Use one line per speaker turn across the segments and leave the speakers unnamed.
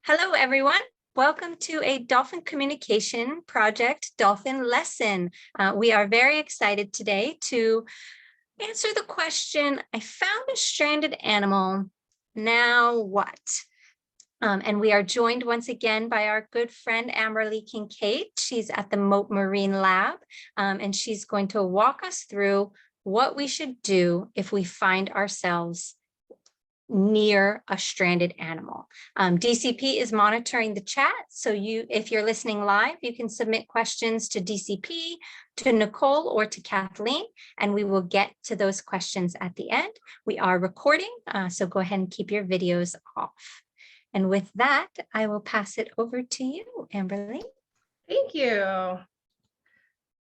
Hello, everyone. Welcome to a dolphin communication project, Dolphin Lesson. We are very excited today to answer the question, I found a stranded animal, now what? And we are joined once again by our good friend, Lea Kincaid. She's at the Mote Marine Lab, and she's going to walk us through what we should do if we find ourselves near a stranded animal. DCP is monitoring the chat. So if you're listening live, you can submit questions to DCP, to Nicole, or to Kathleen, and we will get to those questions at the end. We are recording, so go ahead and keep your videos off. And with that, I will pass it over to you, Amberly.
Thank you.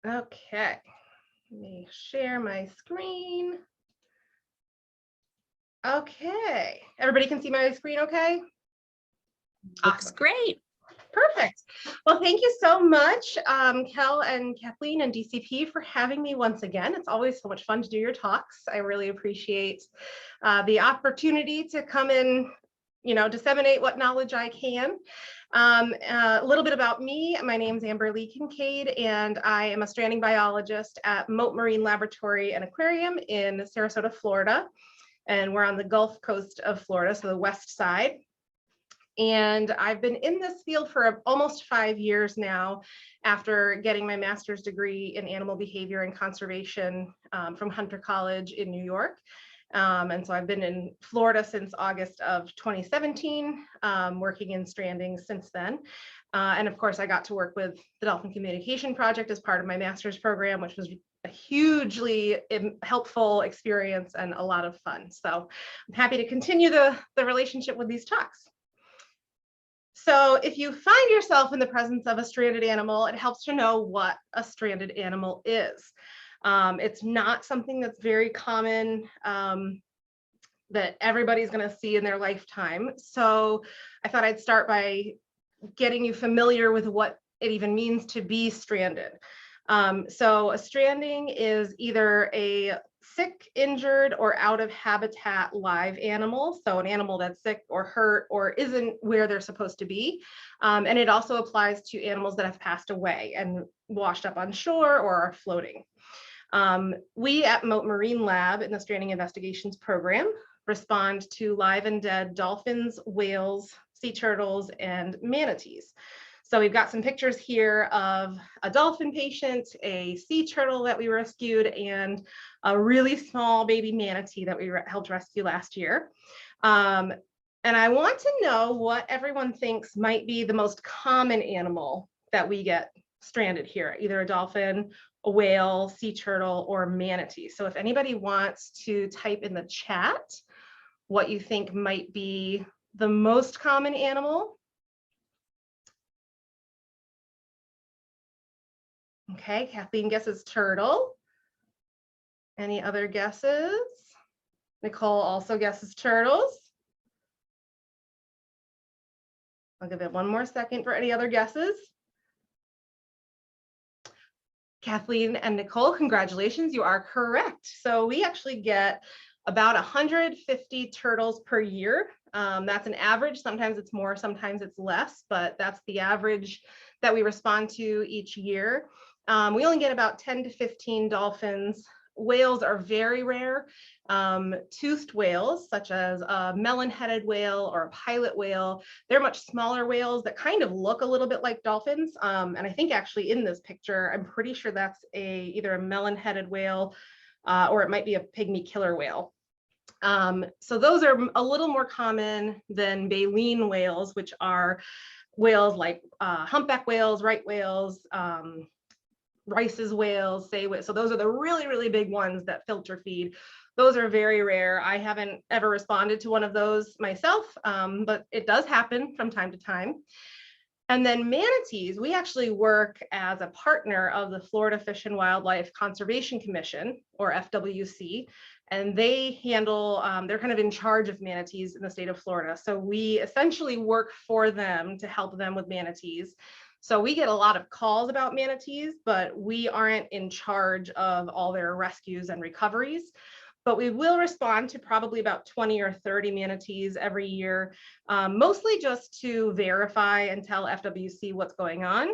Okay, let me share my screen. Okay, everybody can see my screen okay?
Looks great.
Perfect. Well, thank you so much, Kel and Kathleen and DCP for having me once again. It's always so much fun to do your talks. I really appreciate the opportunity to come in, disseminate what knowledge I can. A little bit about me. My name is Lea Kincaid, and I am a stranding biologist at Mote Marine Laboratory and Aquarium in Sarasota, Florida. And we're on the Gulf Coast of Florida, so the west side. And I've been in this field for almost 5 years now, after getting my master's degree in animal behavior and conservation from Hunter College in New York. And so I've been in Florida since August of 2017, working in stranding since then. And of course, I got to work with the Dolphin Communication Project as part of my master's program, which was a hugely helpful experience and a lot of fun. So I'm happy to continue the relationship with these talks. So if you find yourself in the presence of a stranded animal, it helps to know what a stranded animal is. It's not something that's very common that everybody's going to see in their lifetime. So I thought I'd start by getting you familiar with what it even means to be stranded. So a stranding is either a sick, injured, or out of habitat live animal. So an animal that's sick or hurt or isn't where they're supposed to be. And it also applies to animals that have passed away and washed up on shore or are floating. We at Mote Marine Lab in the Stranding Investigations Program respond to live and dead dolphins, whales, sea turtles, and manatees. So we've got some pictures here of a dolphin patient, a sea turtle that we rescued, and a really small baby manatee that we helped rescue last year. And I want to know what everyone thinks might be the most common animal that we get stranded here, either a dolphin, a whale, sea turtle, or manatee. So if anybody wants to type in the chat what you think might be the most common animal. Okay, Kathleen guesses turtle. Any other guesses? Nicole also guesses turtles. I'll give it one more second for any other guesses. Kathleen and Nicole, congratulations, you are correct. So we actually get about 150 turtles per year. That's an average. Sometimes it's more, sometimes it's less, but that's the average that we respond to each year. We only get about 10 to 15 dolphins. Whales are very rare. Toothed whales, such as a melon-headed whale or a pilot whale, they're much smaller whales that kind of look a little bit like dolphins. And I think actually in this picture, I'm pretty sure that's either a melon-headed whale or it might be a pygmy killer whale. So those are a little more common than baleen whales, which are whales like humpback whales, right whales, Rice's whales, say whales. So those are the really, really big ones that filter feed. Those are very rare. I haven't ever responded to one of those myself, but it does happen from time to time. And then manatees, we actually work as a partner of the Florida Fish and Wildlife Conservation Commission, or FWC, and they handle, they're kind of in charge of manatees in the state of Florida. So we essentially work for them to help them with manatees. So we get a lot of calls about manatees, but we aren't in charge of all their rescues and recoveries. but we will respond to probably about 20 or 30 manatees every year, mostly just to verify and tell FWC what's going on.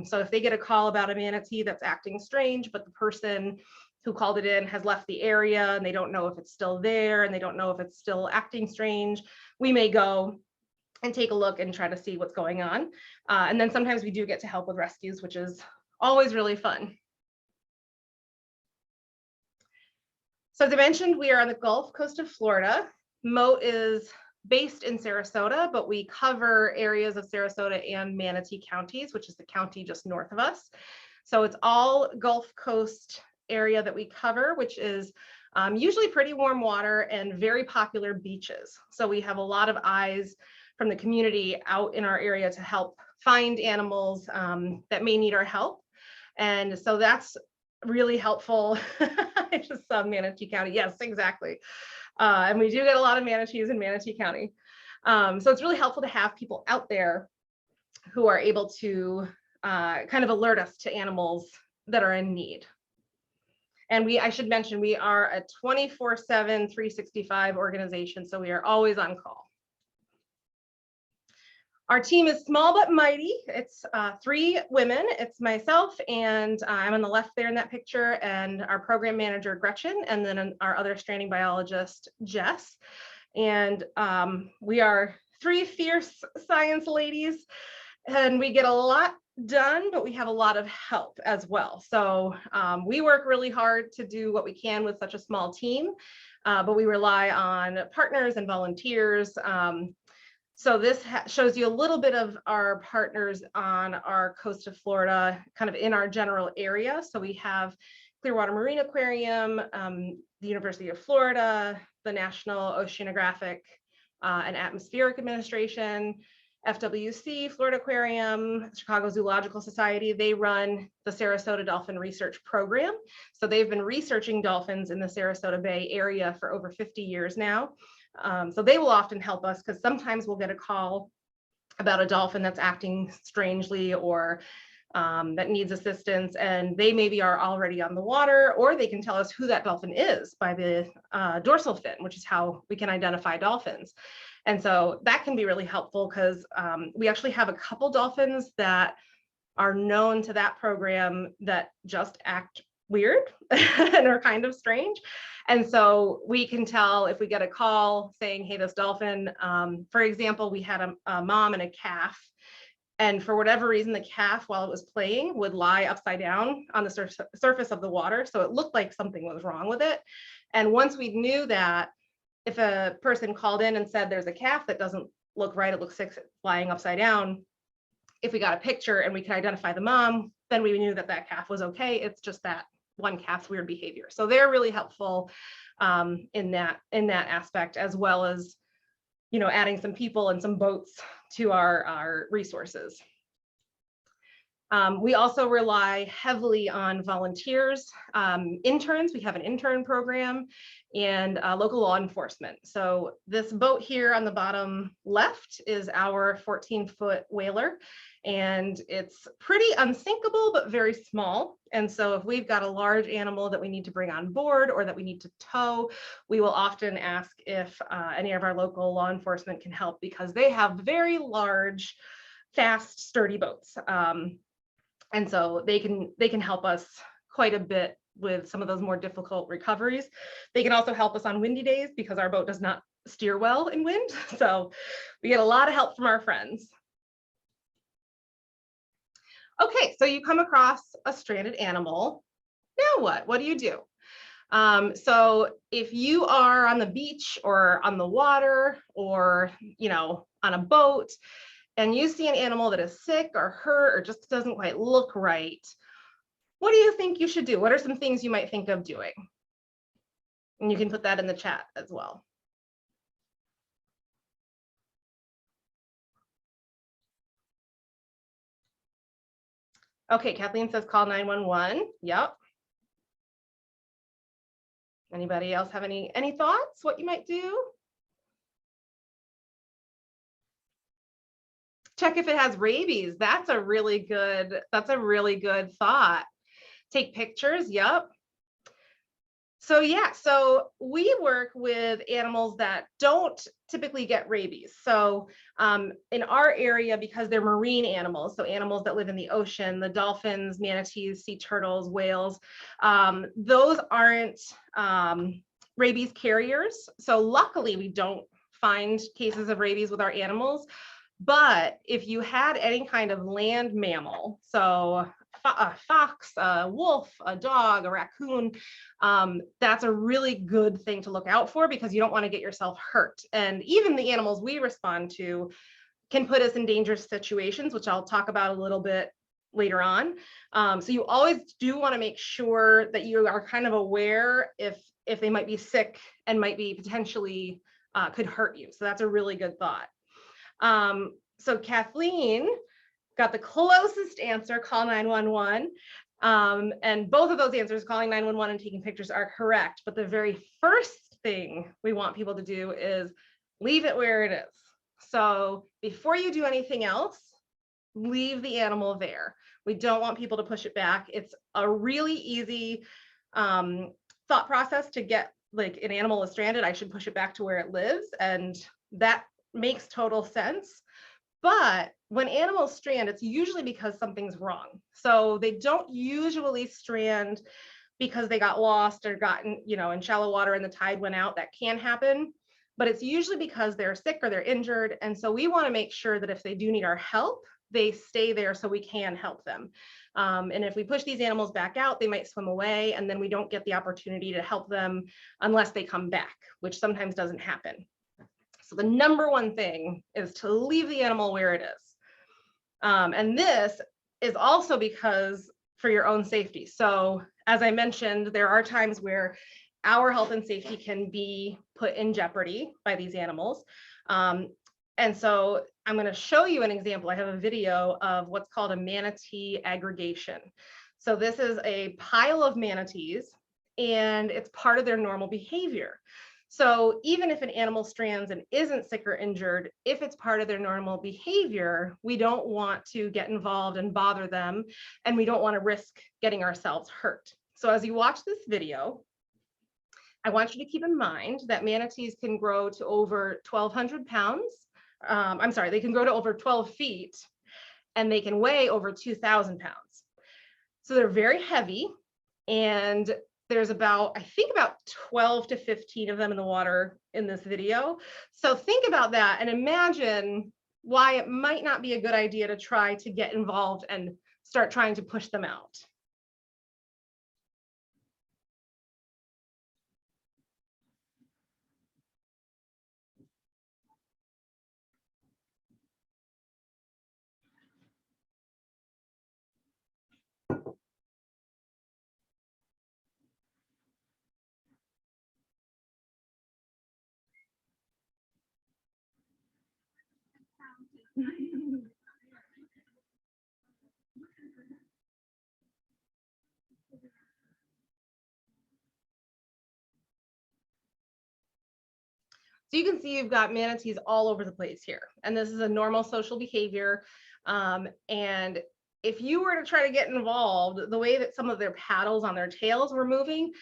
So if they get a call about a manatee that's acting strange, but the person who called it in has left the area and they don't know if it's still there and they don't know if it's still acting strange, we may go and take a look and try to see what's going on. And then sometimes we do get to help with rescues, which is always really fun. So as I mentioned, we are on the Gulf Coast of Florida. Mote is based in Sarasota, but we cover areas of Sarasota and Manatee counties, which is the county just north of us. So it's all Gulf Coast area that we cover, which is usually pretty warm water and very popular beaches. So we have a lot of eyes from the community out in our area to help find animals that may need our help. And so that's really helpful. I just saw Manatee County. Yes, exactly. And we do get a lot of manatees in Manatee County. So it's really helpful to have people out there who are able to kind of alert us to animals that are in need. And I should mention, we are a 24/7, 365 organization, so we are always on call. Our team is small but mighty. It's 3 women. It's myself, and I'm on the left there in that picture, and our program manager, Gretchen, and then our other stranding biologist, Jess. And we are 3 fierce science ladies, and we get a lot done, but we have a lot of help as well. So we work really hard to do what we can with such a small team, but we rely on partners and volunteers. So this shows you a little bit of our partners on our coast of Florida, kind of in our general area. So we have Clearwater Marine Aquarium, the University of Florida, the National Oceanographic and Atmospheric Administration, FWC, Florida Aquarium, Chicago Zoological Society. They run the Sarasota Dolphin Research Program. So they've been researching dolphins in the Sarasota Bay area for over 50 years now. So they will often help us, because sometimes we'll get a call about a dolphin that's acting strangely or that needs assistance, and they maybe are already on the water, or they can tell us who that dolphin is by the dorsal fin, which is how we can identify dolphins. And so that can be really helpful, because we actually have a couple dolphins that are known to that program that just act weird and are kind of strange. And so we can tell if we get a call saying, hey, this dolphin, for example, we had a mom and a calf, and for whatever reason, the calf, while it was playing, would lie upside down on the surface of the water. So it looked like something was wrong with it. And once we knew that, if a person called in and said there's a calf that doesn't look right, it looks sick lying upside down, if we got a picture and we could identify the mom, then we knew that that calf was okay. It's just that one calf's weird behavior. So they're really helpful in that aspect, as well as, you know, adding some people and some boats to our resources. We also rely heavily on volunteers, interns. We have an intern program, and local law enforcement. So this boat here on the bottom left is our 14-foot whaler, and it's pretty unsinkable, but very small. And so if we've got a large animal that we need to bring on board or that we need to tow, we will often ask if any of our local law enforcement can help, because they have very large, fast, sturdy boats. And so they can help us quite a bit with some of those more difficult recoveries. They can also help us on windy days, because our boat does not steer well in wind. So we get a lot of help from our friends. Okay, so you come across a stranded animal. Now what? What do you do? So if you are on the beach or on the water, or, you know, on a boat, and you see an animal that is sick or hurt or just doesn't quite look right, what do you think you should do? What are some things you might think of doing? And you can put that in the chat as well. Okay, Kathleen says call 911. Yep. Anybody else have any thoughts what you might do? Check if it has rabies. That's a really good thought. Take pictures. Yep. So yeah, so we work with animals that don't typically get rabies. So in our area, because they're marine animals, so animals that live in the ocean, the dolphins, manatees, sea turtles, whales, those aren't rabies carriers. So luckily we don't find cases of rabies with our animals. But if you had any kind of land mammal, so a fox, a wolf, a dog, a raccoon, that's a really good thing to look out for because you don't want to get yourself hurt. And even the animals we respond to can put us in dangerous situations, which I'll talk about a little bit later on. So you always do want to make sure that you are kind of aware if they might be sick and might be potentially could hurt you. So that's a really good thought. So Kathleen got the closest answer, call 911. And both of those answers, calling 911 and taking pictures, are correct. But the very first thing we want people to do is leave it where it is. So before you do anything else, leave the animal there. We don't want people to push it back. It's a really easy thought process to get, like, an animal is stranded, I should push it back to where it lives. And that makes total sense. But when animals strand, it's usually because something's wrong. So they don't usually strand because they got lost or gotten, in shallow water and the tide went out. That can happen, but it's usually because they're sick or they're injured. And so we want to make sure that if they do need our help, they stay there so we can help them. And if we push these animals back out, they might swim away, and then we don't get the opportunity to help them unless they come back, which sometimes doesn't happen. So the number one thing is to leave the animal where it is. And this is also because for your own safety. So as I mentioned, there are times where our health and safety can be put in jeopardy by these animals. And so I'm going to show you an example. I have a video of what's called a manatee aggregation. So this is a pile of manatees, and it's part of their normal behavior. So even if an animal strands and isn't sick or injured, if it's part of their normal behavior, we don't want to get involved and bother them, and we don't want to risk getting ourselves hurt. So as you watch this video, I want you to keep in mind that manatees can grow to over 1,200 pounds. I'm sorry, they can grow to over 12 feet, and they can weigh over 2,000 pounds. So they're very heavy, and there's I think about 12 to 15 of them in the water in this video. So think about that and imagine why it might not be a good idea to try to get involved and start trying to push them out. So you can see you've got manatees all over the place here, and this is a normal social behavior. And if you were to try to get involved, the way that some of their paddles on their tails were moving,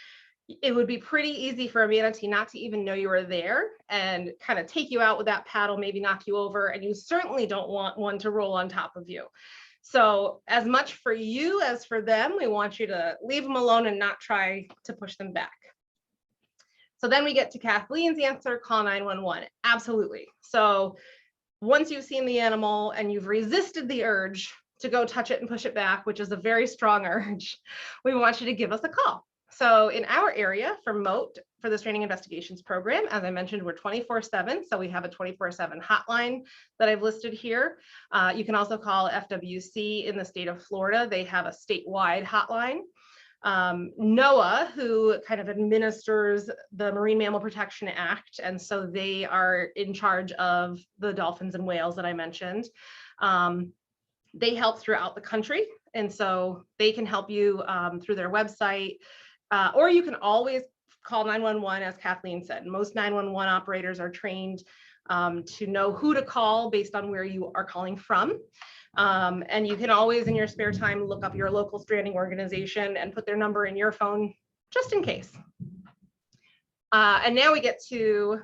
it would be pretty easy for a manatee not to even know you were there and kind of take you out with that paddle, maybe knock you over, and you certainly don't want one to roll on top of you. So as much for you as for them, we want you to leave them alone and not try to push them back. So then we get to Kathleen's answer, call 911. Absolutely. So once you've seen the animal and you've resisted the urge to go touch it and push it back, which is a very strong urge, we want you to give us a call. So in our area for Mote, for the Stranding Investigations Program, as I mentioned, we're 24/7. So we have a 24/7 hotline that I've listed here. You can also call FWC in the state of Florida. They have a statewide hotline. NOAA, who kind of administers the Marine Mammal Protection Act, and so they are in charge of the dolphins and whales that I mentioned. They help throughout the country, and so they can help you through their website, or you can always call 911, as Kathleen said. Most 911 operators are trained to know who to call based on where you are calling from. And you can always, in your spare time, look up your local stranding organization and put their number in your phone, just in case. And now we get to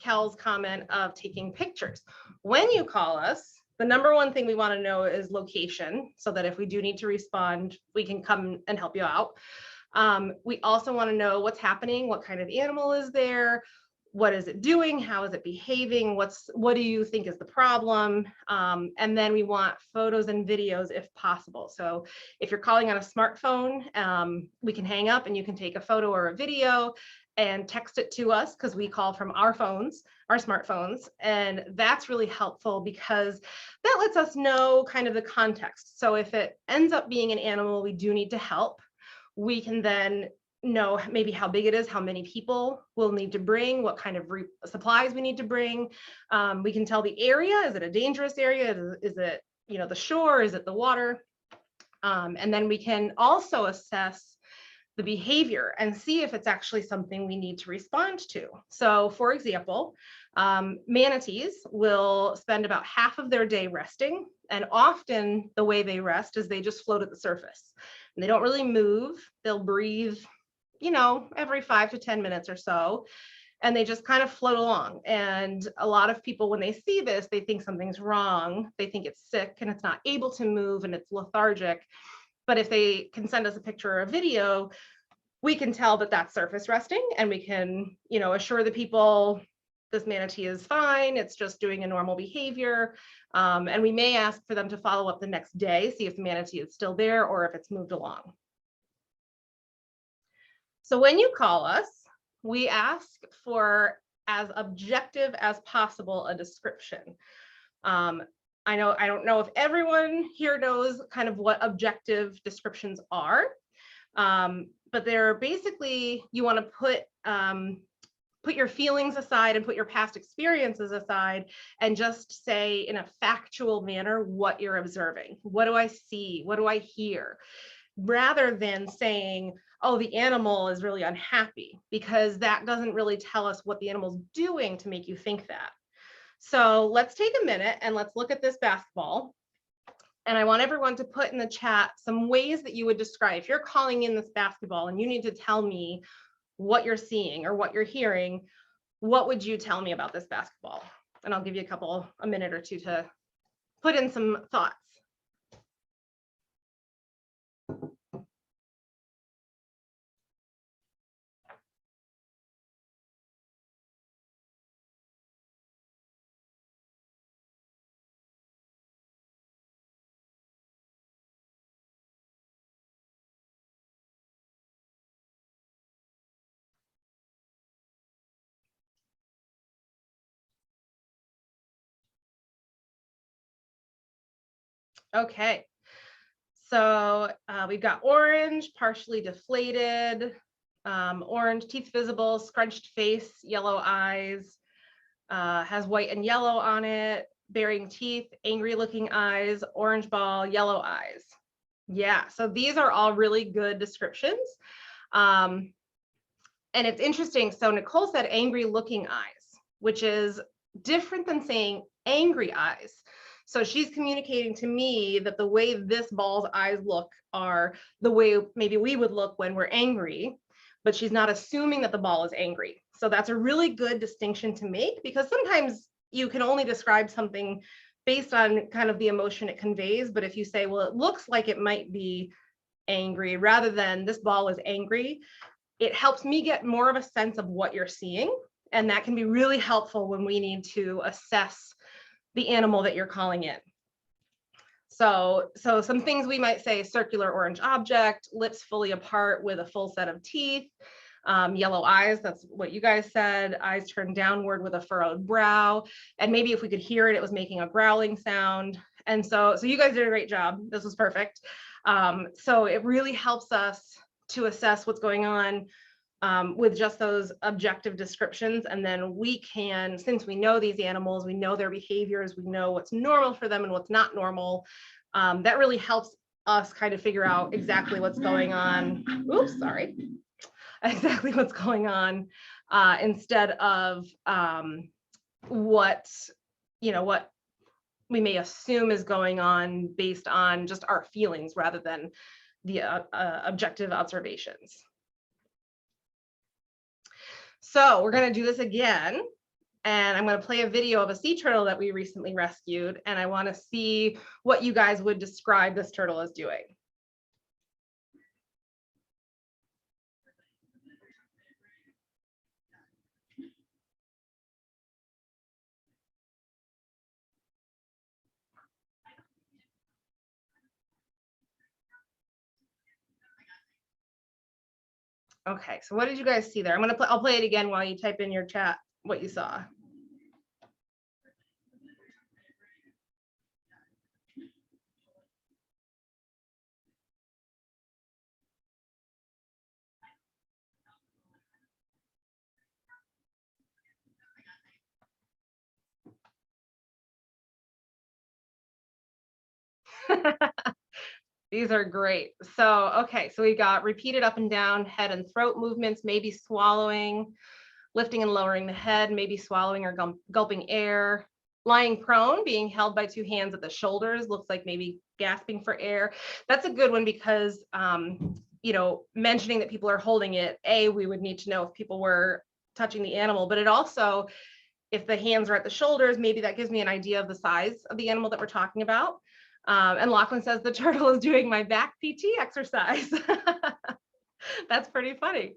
Kel's comment of taking pictures. When you call us, the number one thing we want to know is location, so that if we do need to respond, we can come and help you out. We also want to know what's happening, what kind of animal is there, what is it doing, how is it behaving, what do you think is the problem, and then we want photos and videos if possible. So if you're calling on a smartphone, we can hang up and you can take a photo or a video and text it to us, because we call from our phones, our smartphones, and that's really helpful because that lets us know kind of the context. So if it ends up being an animal we do need to help, we can then know maybe how big it is, how many people we'll need to bring, what kind of supplies we need to bring. We can tell the area. Is it a dangerous area? Is it, you know, the shore? Is it the water? And then we can also assess the behavior and see if it's actually something we need to respond to. So for example, manatees will spend about half of their day resting, and often the way they rest is they just float at the surface and they don't really move. They'll breathe, you know, every 5 to 10 minutes or so, and they just kind of float along. And a lot of people, when they see this, they think something's wrong. They think it's sick and it's not able to move and it's lethargic. But if they can send us a picture or a video, we can tell that that's surface resting, and we can, you know, assure the people this manatee is fine, it's just doing a normal behavior. And we may ask for them to follow up the next day, see if the manatee is still there or if it's moved along. So when you call us, we ask for as objective as possible a description. I don't know if everyone here knows kind of what objective descriptions are, but they're basically, you want to put your feelings aside and put your past experiences aside and just say in a factual manner what you're observing. What do I see? What do I hear? Rather than saying, oh, the animal is really unhappy, because that doesn't really tell us what the animal's doing to make you think that. So let's take a minute and let's look at this basketball. And I want everyone to put in the chat some ways that you would describe, if you're calling in this basketball and you need to tell me what you're seeing or what you're hearing, what would you tell me about this basketball? And I'll give you a minute or two to put in some thoughts. Okay, so we've got orange, partially deflated, orange, teeth visible, scrunched face, yellow eyes, has white and yellow on it, baring teeth, angry looking eyes, orange ball, yellow eyes. Yeah, so these are all really good descriptions. And it's interesting. So Nicole said angry looking eyes, which is different than saying angry eyes. So she's communicating to me that the way this ball's eyes look are the way maybe we would look when we're angry, but she's not assuming that the ball is angry. So that's a really good distinction to make, because sometimes you can only describe something based on kind of the emotion it conveys. But if you say, well, it looks like it might be angry, rather than this ball is angry, it helps me get more of a sense of what you're seeing. And that can be really helpful when we need to assess the animal that you're calling in. So some things we might say: circular orange object, lips fully apart with a full set of teeth, yellow eyes, that's what you guys said, eyes turned downward with a furrowed brow. And maybe if we could hear it, it was making a growling sound. And so you guys did a great job. This was perfect. So it really helps us to assess what's going on with just those objective descriptions. And then we can, since we know these animals, we know their behaviors, we know what's normal for them and what's not normal, that really helps us kind of figure out exactly what's going on. Oops, sorry. Exactly what's going on, instead of what we may assume is going on based on just our feelings rather than the objective observations. So we're going to do this again. And I'm going to play a video of a sea turtle that we recently rescued. And I want to see what you guys would describe this turtle as doing. Okay, so what did you guys see there? I'll play it again while you type in your chat what you saw. These are great. So, okay, so we got repeated up and down head and throat movements, maybe swallowing, lifting and lowering the head, maybe swallowing or gulping air, lying prone, being held by two hands at the shoulders, looks like maybe gasping for air. That's a good one because, you know, mentioning that people are holding it, we would need to know if people were touching the animal, but it also, if the hands are at the shoulders, maybe that gives me an idea of the size of the animal that we're talking about. And Lachlan says the turtle is doing my back PT exercise. That's pretty funny.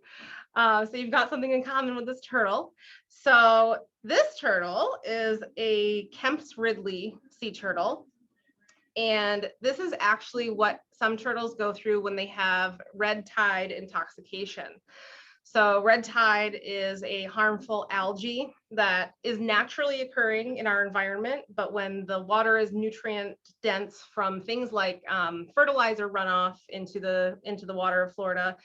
So you've got something in common with this turtle. So this turtle is a Kemp's Ridley sea turtle. And this is actually what some turtles go through when they have red tide intoxication. So red tide is a harmful algae that is naturally occurring in our environment, but when the water is nutrient dense from things like fertilizer runoff into the water of Florida,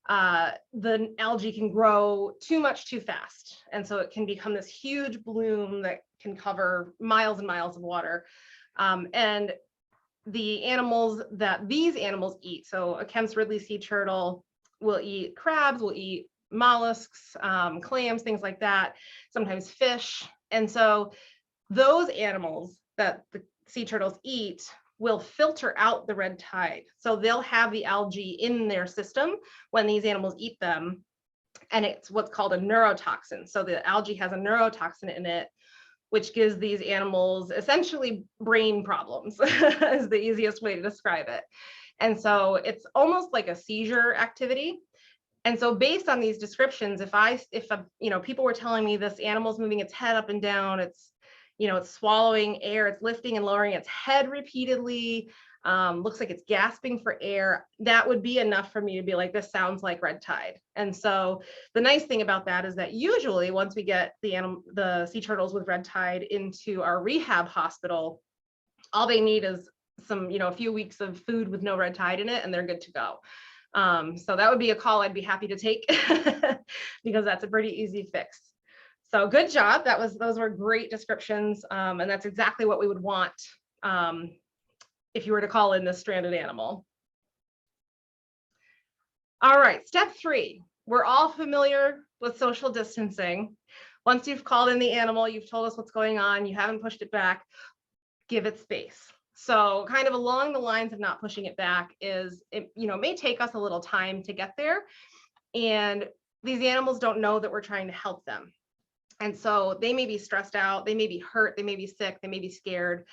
the algae can grow too much too fast. And so it can become this huge bloom that can cover miles and miles of water. And the animals that these animals eat, so a Kemp's Ridley sea turtle will eat crabs, will eat mollusks, clams, things like that, sometimes fish. And so those animals that the sea turtles eat will filter out the red tide. So they'll have the algae in their system when these animals eat them. And it's what's called a neurotoxin. So the algae has a neurotoxin in it, which gives these animals essentially brain problems is the easiest way to describe it. And so it's almost like a seizure activity. And so based on these descriptions, if people were telling me this animal's moving its head up and down, it's swallowing air, it's lifting and lowering its head repeatedly, looks like it's gasping for air, that would be enough for me to be like, this sounds like red tide. And so the nice thing about that is that usually once we get the sea turtles with red tide into our rehab hospital, all they need is a few weeks of food with no red tide in it, and they're good to go. So that would be a call I'd be happy to take because that's a pretty easy fix. So good job. Those were great descriptions. And that's exactly what we would want if you were to call in this stranded animal. All right, step 3. We're all familiar with social distancing. Once you've called in the animal, you've told us what's going on, you haven't pushed it back, give it space. So kind of along the lines of not pushing it back is, it may take us a little time to get there. And these animals don't know that we're trying to help them. And so they may be stressed out, they may be hurt, they may be sick, they may be scared.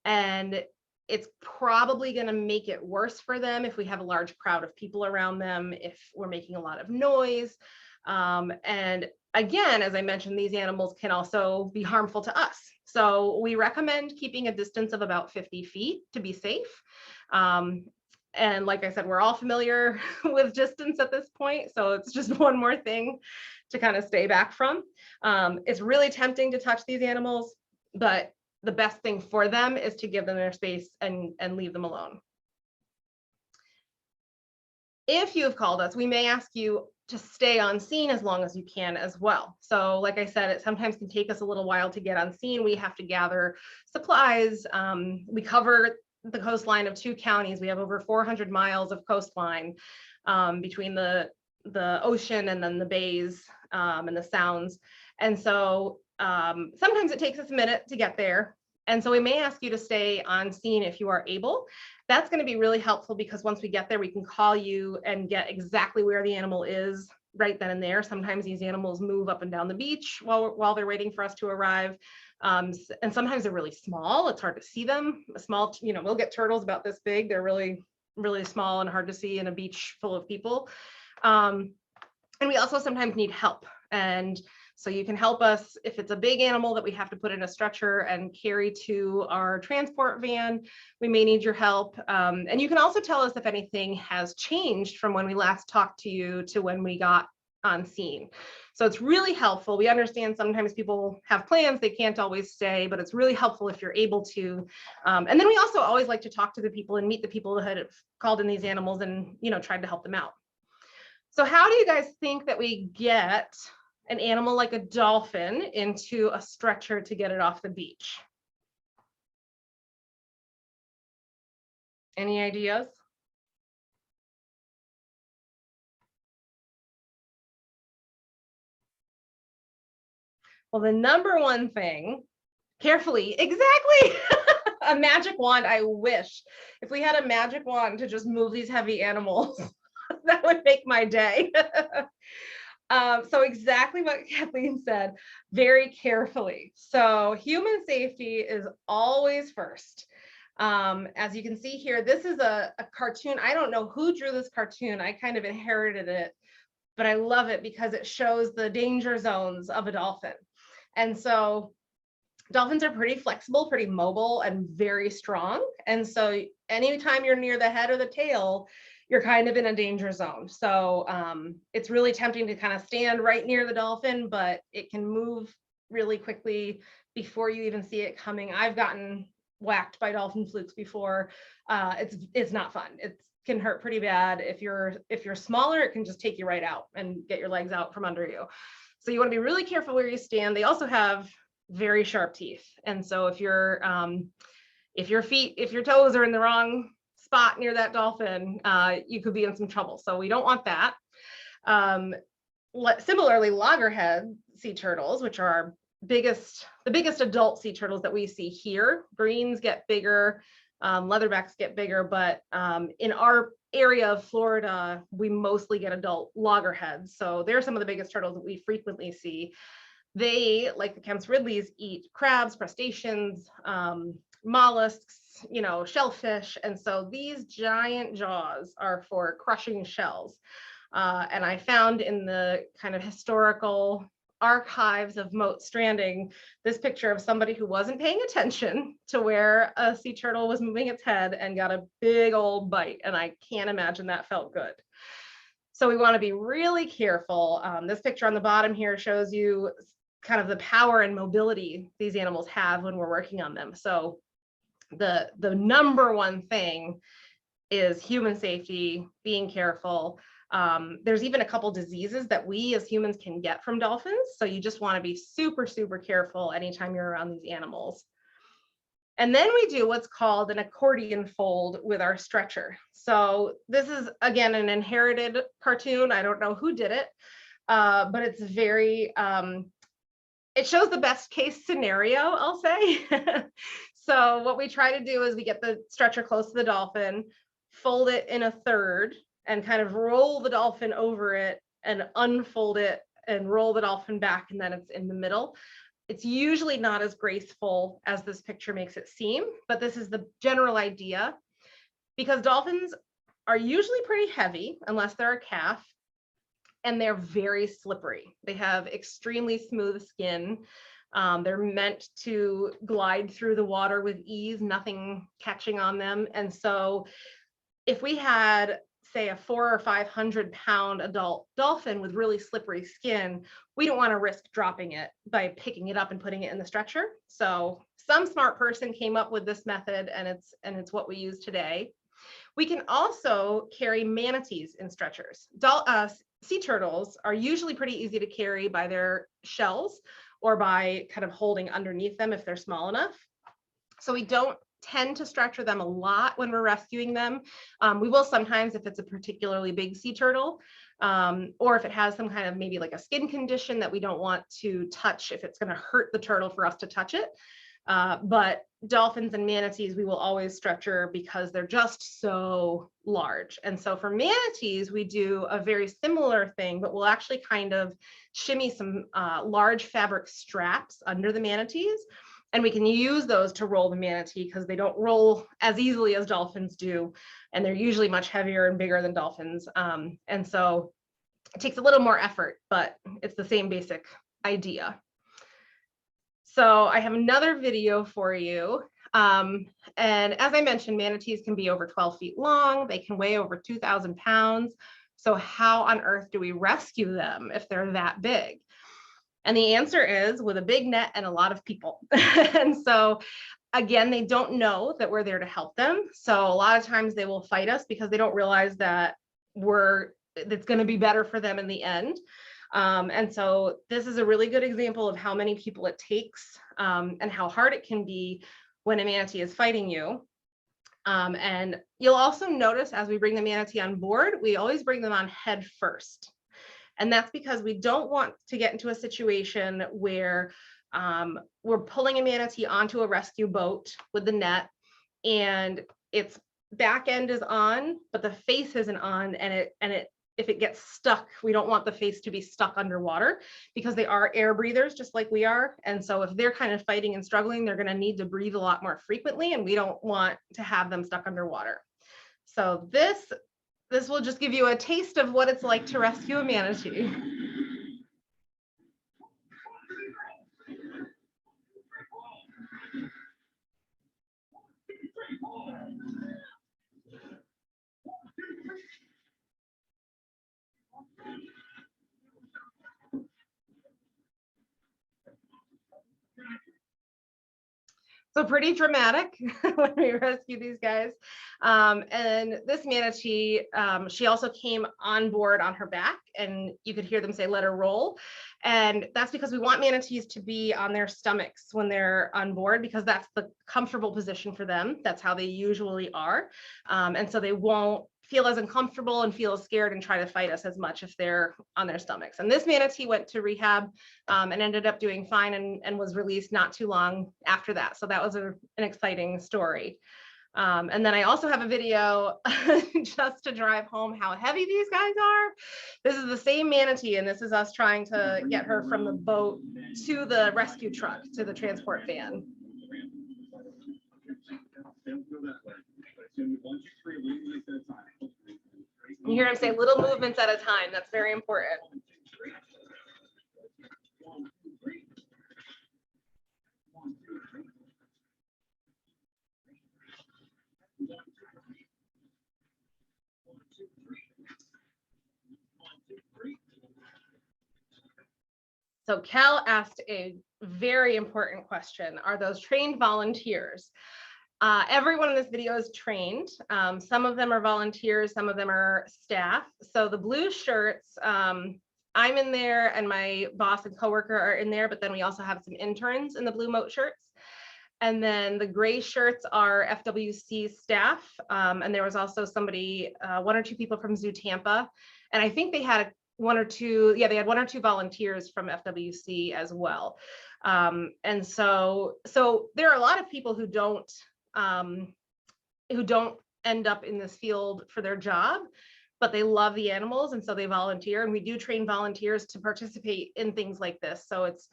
And it's probably going to make it worse for them if we have a large crowd of people around them, if we're making a lot of noise. And again, as I mentioned, these animals can also be harmful to us. So we recommend keeping a distance of about 50 feet to be safe. And like I said, we're all familiar with distance at this point. So it's just one more thing to kind of stay back from. It's really tempting to touch these animals, but the best thing for them is to give them their space and leave them alone. If you have called us, we may ask you to stay on scene as long as you can as well. So like I said, it sometimes can take us a little while to get on scene. We have to gather supplies. We cover the coastline of 2 counties. We have over 400 miles of coastline between the ocean and then the bays and the sounds. And so sometimes it takes us a minute to get there. And so we may ask you to stay on scene if you are able. That's going to be really helpful because once we get there, we can call you and get exactly where the animal is right then and there. Sometimes these animals move up and down the beach while they're waiting for us to arrive. And sometimes they're really small. It's hard to see them. We'll get turtles about this big. They're really, really small and hard to see in a beach full of people. And we also sometimes need help. And so you can help us if it's a big animal that we have to put in a stretcher and carry to our transport van. We may need your help. And you can also tell us if anything has changed from when we last talked to you to when we got on scene. So it's really helpful. We understand sometimes people have plans, they can't always stay, but it's really helpful if you're able to. And then we also always like to talk to the people and meet the people that have called in these animals and, tried to help them out. So how do you guys think that we get an animal like a dolphin into a stretcher to get it off the beach? Any ideas? Well, the number one thing, carefully, exactly. A magic wand. I wish if we had a magic wand to just move these heavy animals, that would make my day. So exactly what Kathleen said, very carefully. So human safety is always first. As you can see here, this is a cartoon. I don't know who drew this cartoon. I kind of inherited it, but I love it because it shows the danger zones of a dolphin. And so dolphins are pretty flexible, pretty mobile, and very strong. And so anytime you're near the head or the tail, you're kind of in a danger zone. So it's really tempting to kind of stand right near the dolphin, but it can move really quickly before you even see it coming. I've gotten whacked by dolphin flukes before. It's not fun. It can hurt pretty bad. If you're smaller, it can just take you right out and get your legs out from under you. So you want to be really careful where you stand. They also have very sharp teeth. And so if your toes are in the wrong spot near that dolphin, you could be in some trouble. So we don't want that. Similarly, loggerhead sea turtles, which are the biggest adult sea turtles that we see here. Greens get bigger, leatherbacks get bigger, but in our area of Florida, we mostly get adult loggerheads. So they're some of the biggest turtles that we frequently see. They, like the Kemp's Ridleys, eat crabs, crustaceans, mollusks, shellfish. And so these giant jaws are for crushing shells. And I found in the kind of historical archives of Mote Stranding this picture of somebody who wasn't paying attention to where a sea turtle was moving its head and got a big old bite. And I can't imagine that felt good. So we want to be really careful. This picture on the bottom here shows you kind of the power and mobility these animals have when we're working on them. So the number one thing is human safety, being careful. There's even a couple diseases that we as humans can get from dolphins. So you just want to be super, super careful anytime you're around these animals. And then we do what's called an accordion fold with our stretcher. So this is, again, an inherited cartoon. I don't know who did it, but it's very, it shows the best case scenario, I'll say. So what we try to do is we get the stretcher close to the dolphin, fold it in a third, and kind of roll the dolphin over it and unfold it and roll the dolphin back, and then it's in the middle. It's usually not as graceful as this picture makes it seem, but this is the general idea. Because dolphins are usually pretty heavy, unless they're a calf, and they're very slippery. They have extremely smooth skin. They're meant to glide through the water with ease, nothing catching on them. And so if we had, say, a 400 or 500 pound adult dolphin with really slippery skin, we don't want to risk dropping it by picking it up and putting it in the stretcher. So some smart person came up with this method, and it's what we use today. We can also carry manatees in stretchers. Sea turtles are usually pretty easy to carry by their shells or by kind of holding underneath them if they're small enough. So we don't tend to stretcher them a lot when we're rescuing them. We will sometimes if it's a particularly big sea turtle, or if it has some kind of maybe like a skin condition that we don't want to touch if it's going to hurt the turtle for us to touch it. But dolphins and manatees, we will always stretcher because they're just so large. And so for manatees, we do a very similar thing, but we'll actually kind of shimmy some large fabric straps under the manatees. And we can use those to roll the manatee because they don't roll as easily as dolphins do. And they're usually much heavier and bigger than dolphins. And so it takes a little more effort, but it's the same basic idea. So I have another video for you. And as I mentioned, manatees can be over 12 feet long. They can weigh over 2,000 pounds. So how on earth do we rescue them if they're that big? And the answer is with a big net and a lot of people. And so again, they don't know that we're there to help them. So a lot of times they will fight us because they don't realize that it's going to be better for them in the end. And so this is a really good example of how many people it takes and how hard it can be when a manatee is fighting you. And you'll also notice as we bring the manatee on board, we always bring them on head first. And that's because we don't want to get into a situation where we're pulling a manatee onto a rescue boat with the net and its back end is on, but the face isn't on, and if it gets stuck, we don't want the face to be stuck underwater because they are air breathers just like we are. And so if they're kind of fighting and struggling, they're going to need to breathe a lot more frequently, and we don't want to have them stuck underwater. So this will just give you a taste of what it's like to rescue a manatee. So pretty dramatic when we rescue these guys. And this manatee, she also came on board on her back, and you could hear them say, "Let her roll." And that's because we want manatees to be on their stomachs when they're on board, because that's the comfortable position for them. That's how they usually are. And so they won't feel as uncomfortable and feel scared and try to fight us as much if they're on their stomachs. And this manatee went to rehab and ended up doing fine and was released not too long after that. So that was an exciting story. And then I also have a video just to drive home how heavy these guys are. This is the same manatee, and this is us trying to get her from the boat to the rescue truck, to the transport van. You hear him say little movements at a time. That's very important. So Cal asked a very important question. Are those trained volunteers? Everyone in this video is trained. Some of them are volunteers, some of them are staff. So the blue shirts, I'm in there and my boss and coworker are in there, but then we also have some interns in the blue Mote shirts. And then the gray shirts are FWC staff. And there was also somebody, 1 or 2 people from Zoo Tampa. And I think they had one or two volunteers from FWC as well. And so there are a lot of people who don't end up in this field for their job, but they love the animals, and so they volunteer. And we do train volunteers to participate in things like this. So it's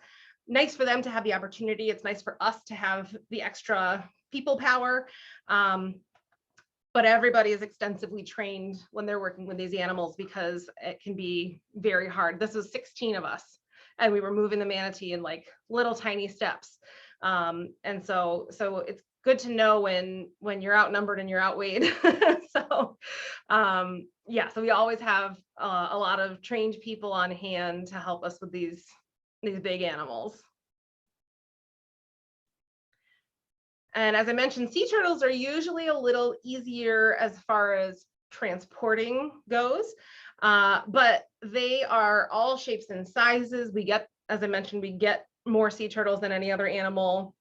nice for them to have the opportunity. It's nice for us to have the extra people power. But everybody is extensively trained when they're working with these animals because it can be very hard. This was 16 of us, and we were moving the manatee in like little tiny steps. And so it's good to know when you're outnumbered and you're outweighed. So yeah, so we always have a lot of trained people on hand to help us with these big animals. And as I mentioned, sea turtles are usually a little easier as far as transporting goes, but they are all shapes and sizes. We get, as I mentioned, we get more sea turtles than any other animal.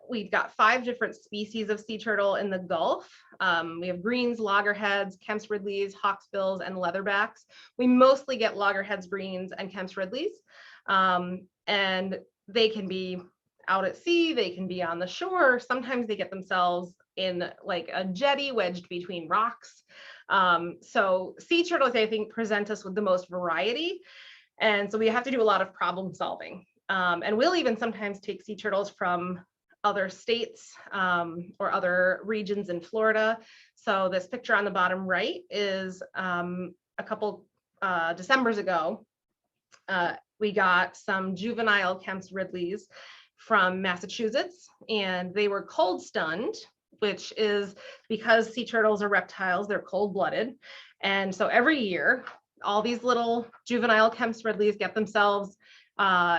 We've got 5 different species of sea turtle in the Gulf. We have greens, loggerheads, Kemp's Ridleys, hawksbills, and leatherbacks. We mostly get loggerheads, greens, and Kemp's Ridleys. And they can be out at sea, they can be on the shore. Sometimes they get themselves in like a jetty wedged between rocks. So sea turtles, I think, present us with the most variety. And so we have to do a lot of problem solving. And we'll even sometimes take sea turtles from other states or other regions in Florida. So this picture on the bottom right is a couple Decembers ago. We got some juvenile Kemp's Ridleys from Massachusetts, and they were cold stunned, which is because sea turtles are reptiles, they're cold blooded. And so every year, all these little juvenile Kemp's Ridleys get themselves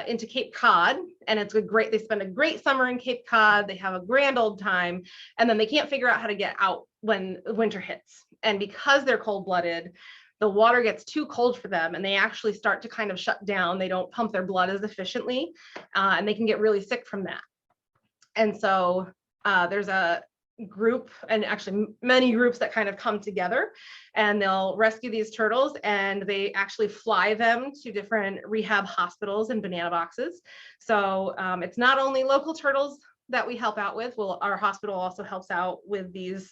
into Cape Cod, and it's a great, they spend a great summer in Cape Cod, they have a grand old time, and then they can't figure out how to get out when winter hits. And because they're cold blooded, the water gets too cold for them and they actually start to kind of shut down. They don't pump their blood as efficiently, and they can get really sick from that. And so there's a group, and actually many groups, that kind of come together and they'll rescue these turtles, and they actually fly them to different rehab hospitals in banana boxes. So it's not only local turtles that we help out with. Well, our hospital also helps out with these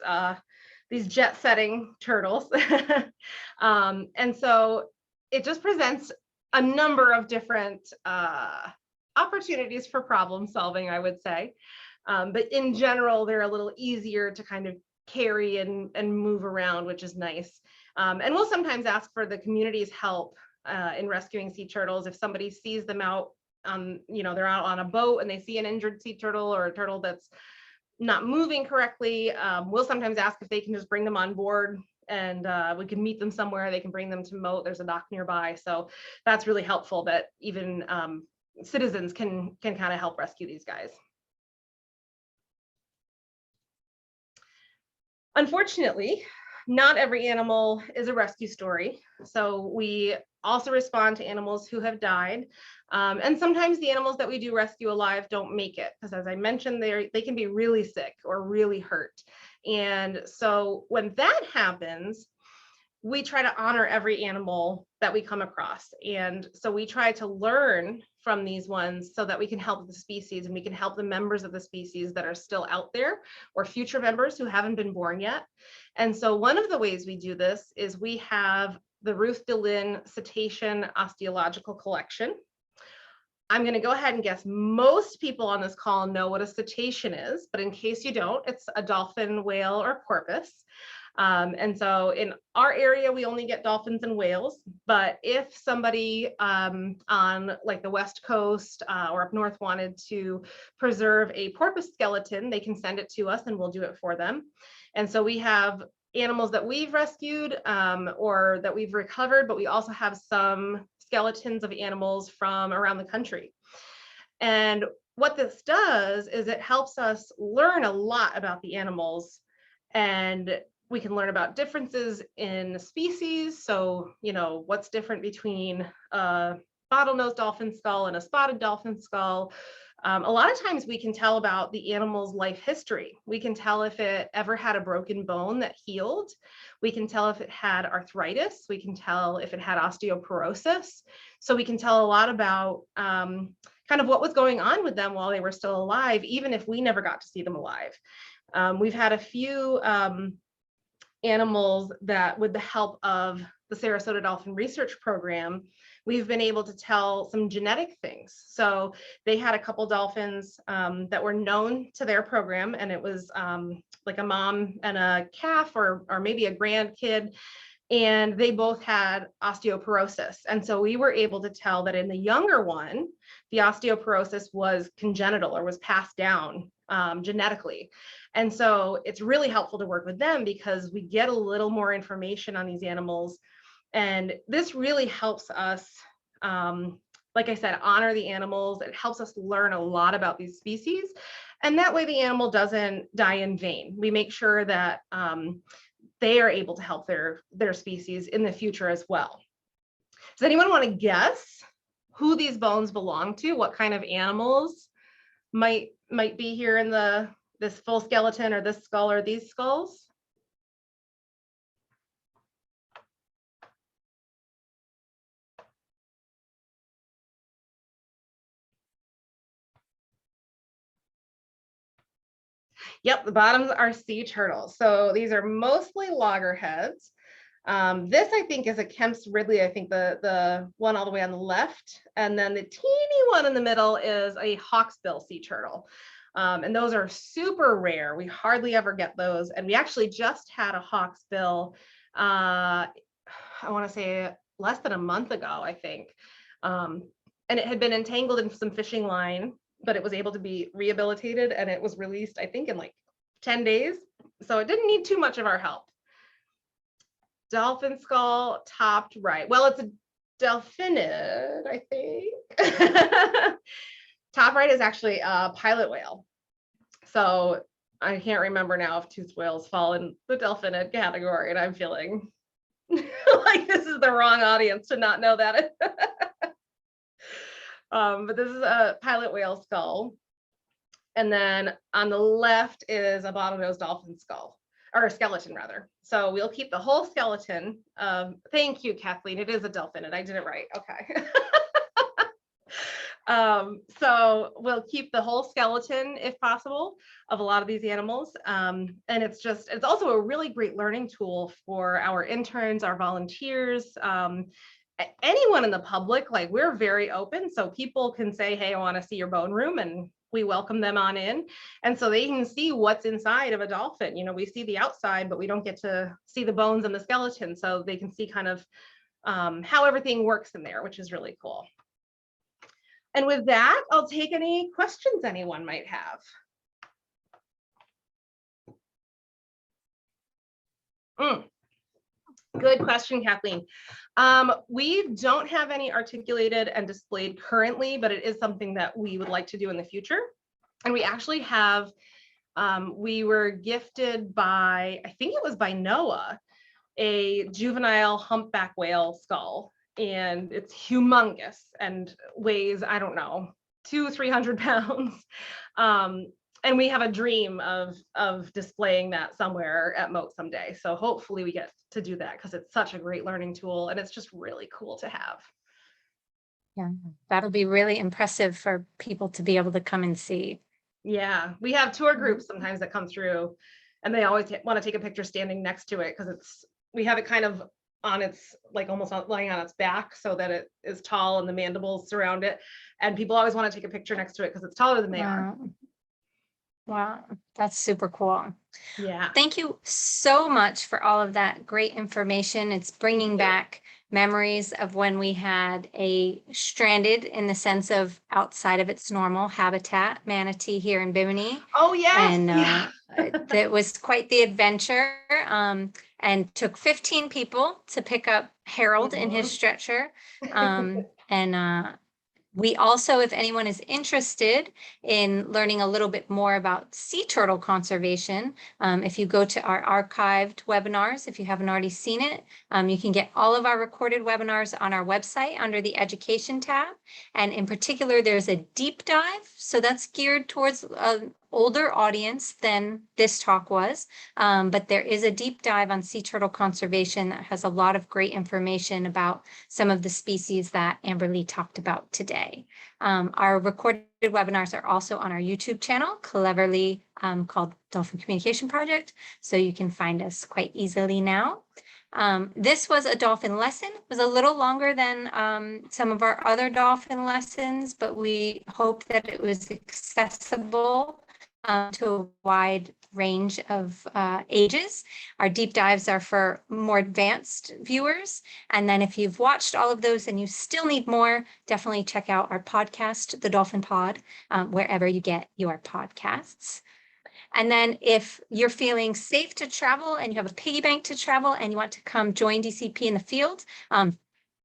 jet setting turtles. And so it just presents a number of different opportunities for problem solving, I would say. But in general, they're a little easier to kind of carry and move around, which is nice. And we'll sometimes ask for the community's help in rescuing sea turtles. If somebody sees them out on, they're out on a boat and they see an injured sea turtle or a turtle that's not moving correctly, we'll sometimes ask if they can just bring them on board, and we can meet them somewhere. They can bring them to Mote. There's a dock nearby. So that's really helpful that even citizens can kind of help rescue these guys. Unfortunately, not every animal is a rescue story. So we also respond to animals who have died. And sometimes the animals that we do rescue alive don't make it, because as I mentioned, they can be really sick or really hurt. And so when that happens, we try to honor every animal that we come across. And so we try to learn from these ones so that we can help the species, and we can help the members of the species that are still out there, or future members who haven't been born yet. And so one of the ways we do this is we have the Ruth DeLynn Cetacean Osteological Collection. I'm going to go ahead and guess most people on this call know what a cetacean is, but in case you don't, it's a dolphin, whale, or porpoise. And so in our area, we only get dolphins and whales. But if somebody on like the West Coast or up north wanted to preserve a porpoise skeleton, they can send it to us and we'll do it for them. And so we have animals that we've rescued or that we've recovered, but we also have some skeletons of animals from around the country. And what this does is it helps us learn a lot about the animals, and we can learn about differences in species. So, what's different between a bottlenose dolphin skull and a spotted dolphin skull. A lot of times we can tell about the animal's life history. We can tell if it ever had a broken bone that healed. We can tell if it had arthritis. We can tell if it had osteoporosis. So we can tell a lot about kind of what was going on with them while they were still alive, even if we never got to see them alive. We've had a few animals that, with the help of the Sarasota Dolphin Research Program, we've been able to tell some genetic things. So they had a couple dolphins that were known to their program, and it was like a mom and a calf, or maybe a grandkid, and they both had osteoporosis. And so we were able to tell that in the younger one, the osteoporosis was congenital or was passed down genetically. And so it's really helpful to work with them because we get a little more information on these animals. And this really helps us, like I said, honor the animals. It helps us learn a lot about these species. And that way the animal doesn't die in vain. We make sure that they are able to help their species in the future as well. Does anyone want to guess who these bones belong to? What kind of animals might be here in this full skeleton, or this skull, or these skulls? Yep, the bottoms are sea turtles. So these are mostly loggerheads. This I think is a Kemp's Ridley, I think the one all the way on the left. And then the teeny one in the middle is a hawksbill sea turtle. And those are super rare. We hardly ever get those. And we actually just had a hawksbill, I want to say less than a month ago, I think. And it had been entangled in some fishing line, but it was able to be rehabilitated and it was released, I think, in like 10 days. So it didn't need too much of our help. Dolphin skull, topped right. Well, it's a delphinid, I think. Top right is actually a pilot whale. So I can't remember now if toothed whales fall in the delphinid category, and I'm feeling like this is the wrong audience to not know that. But this is a pilot whale skull. And then on the left is a bottlenose dolphin skull, or a skeleton rather. So we'll keep the whole skeleton. Thank you, Kathleen. It is a delphinid. I did it right. Okay. So we'll keep the whole skeleton if possible of a lot of these animals. And it's also a really great learning tool for our interns, our volunteers, anyone in the public. Like, we're very open, so people can say, hey, I want to see your bone room, and we welcome them on in. And so they can see what's inside of a dolphin. You know, we see the outside, but we don't get to see the bones and the skeleton. So they can see kind of how everything works in there, which is really cool. And with that, I'll take any questions anyone might have. Good question, Kathleen. We don't have any articulated and displayed currently, but it is something that we would like to do in the future. And we actually have, we were gifted by, I think it was by NOAA, a juvenile humpback whale skull. And it's humongous and weighs, I don't know, 200-300 pounds. And we have a dream of displaying that somewhere at Mote someday. So hopefully we get to do that, because it's such a great learning tool and it's just really cool to have.
Yeah, that'll be really impressive for people to be able to come and see.
Yeah, we have tour groups sometimes that come through, and they always want to take a picture standing next to it, because we have it kind of on its, like, almost lying on its back so that it is tall and the mandibles surround it. And people always want to take a picture next to it because it's taller than they are.
Wow, that's super cool.
Yeah.
Thank you so much for all of that great information. It's bringing back memories of when we had a stranded, in the sense of outside of its normal habitat, manatee here in Bimini.
Oh, yes.
And that was quite the adventure, and took 15 people to pick up Harold in his stretcher. We also, if anyone is interested in learning a little bit more about sea turtle conservation, if you go to our archived webinars, if you haven't already seen it, you can get all of our recorded webinars on our website under the Education tab. And in particular, there's a deep dive. So that's geared towards an older audience than this talk was. But there is a deep dive on sea turtle conservation that has a lot of great information about some of the species that Amberly talked about today. Our recorded webinars are also on our YouTube channel, cleverly called Dolphin Communication Project. So you can find us quite easily now. This was a dolphin lesson. It was a little longer than some of our other dolphin lessons, but we hope that it was accessible to a wide range of ages. Our deep dives are for more advanced viewers. And then if you've watched all of those and you still need more, definitely check out our podcast, The Dolphin Pod, wherever you get your podcasts. And then if you're feeling safe to travel and you have a piggy bank to travel and you want to come join DCP in the field,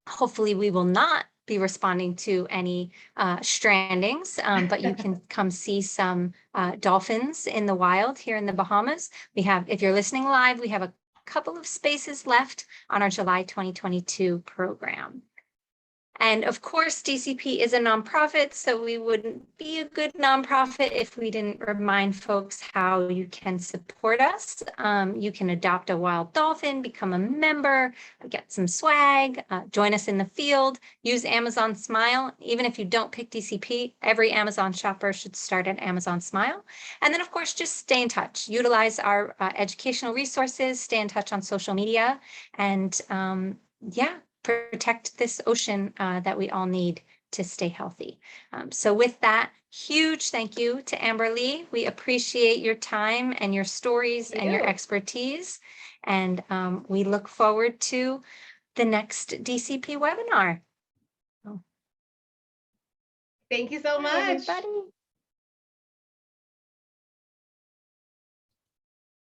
hopefully we will not be responding to any strandings, but you can come see some dolphins in the wild here in the Bahamas. If you're listening live, we have a couple of spaces left on our July 2022 program. And of course, DCP is a nonprofit, so we wouldn't be a good nonprofit if we didn't remind folks how you can support us. You can adopt a wild dolphin, become a member, get some swag, join us in the field, use Amazon Smile. Even if you don't pick DCP, every Amazon shopper should start at Amazon Smile. And then, of course, just stay in touch. Utilize our educational resources, stay in touch on social media, and yeah, protect this ocean that we all need to stay healthy. So with that, huge thank you to Amber Lee. We appreciate your time and your stories and your expertise. And we look forward to the next DCP webinar.
Thank you so
Bye,
much.
everybody.